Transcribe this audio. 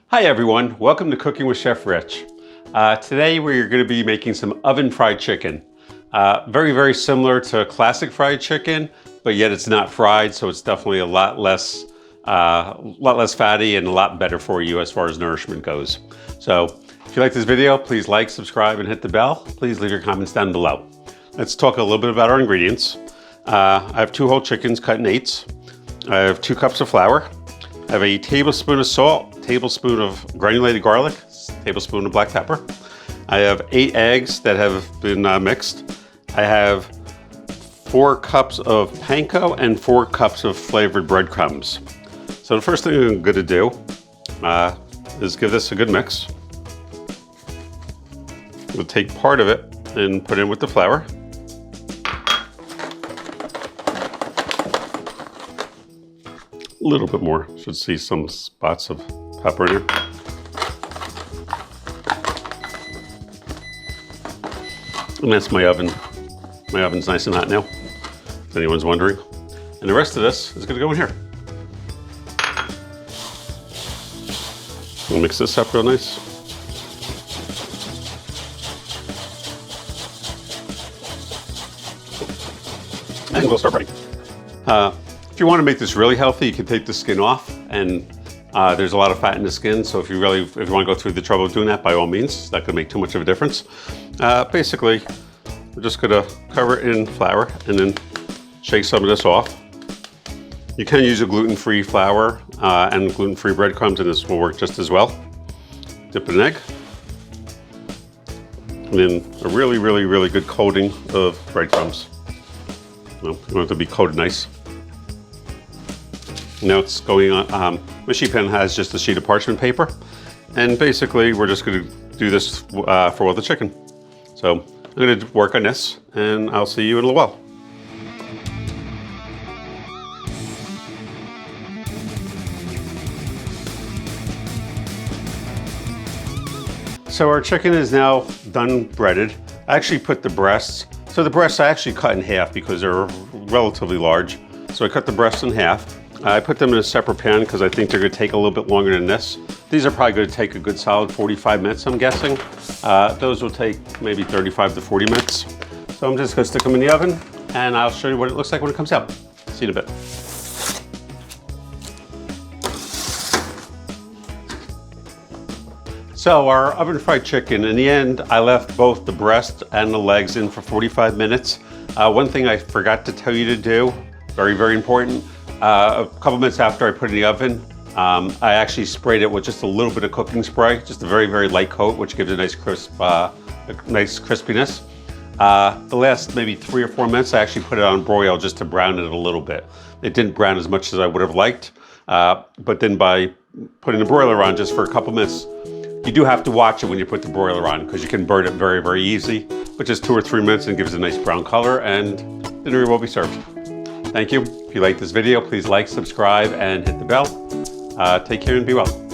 Hi everyone, welcome to Cooking with Chef Rich. Today we're going to be making some oven fried chicken. Very similar to classic fried chicken, but yet it's not fried, so it's definitely a lot less fatty and a lot better for you as far as nourishment goes. So if you like this video, please like, subscribe, and hit the bell. Please leave your comments down below. Let's talk a little bit about our ingredients. I have 2 whole chickens cut in 8s. I have 2 cups of flour. I have a tablespoon of salt, tablespoon of granulated garlic, tablespoon of black pepper. I have 8 eggs that have been mixed. I have 4 cups of panko and 4 cups of flavored breadcrumbs. So the first thing I'm going to do is give this a good mix. We'll take part of it and put it in with the flour. A little bit more. Should see some spots of pepper in here. And that's my oven. My oven's nice and hot now, if anyone's wondering. And the rest of this is going to go in here. We'll mix this up real nice. And we'll start burning. If you want to make this really healthy, you can take the skin off, and there's a lot of fat in the skin, so if you want to go through the trouble of doing that, by all means, that could make too much of a difference. Basically, we're just going to cover it in flour and then shake some of this off. You can use a gluten-free flour and gluten-free breadcrumbs, and this will work just as well. Dip in an egg, and then a really good coating of breadcrumbs. Well, you want it to be coated nice. Now it's going on, my sheet pan has just a sheet of parchment paper, and basically we're just going to do this for all the chicken. So I'm going to work on this, and I'll see you in a little while. So our chicken is now done breaded. I actually put the breasts, so the breasts I actually cut in half because they're relatively large. So I cut the breasts in half. I put them in a separate pan because I think they're going to take a little bit longer than this. These are probably going to take a good solid 45 minutes, I'm guessing. Those will take maybe 35 to 40 minutes. So I'm just going to stick them in the oven, and I'll show you what it looks like when it comes out. See you in a bit. So our oven fried chicken, in the end, I left both the breast and the legs in for 45 minutes. One thing I forgot to tell you to do, very important, a couple minutes after I put it in the oven, I actually sprayed it with just a little bit of cooking spray, just a very light coat, which gives a nice nice crispiness. The last maybe 3 or 4 minutes, I actually put it on broil just to brown it a little bit. It didn't brown as much as I would have liked, but then by putting the broiler on just for a couple minutes, you do have to watch it when you put the broiler on because you can burn it very easy, but just 2 or 3 minutes and it gives it a nice brown color, and dinner will be served. Thank you. If you like this video, please like, subscribe, and hit the bell. Take care and be well.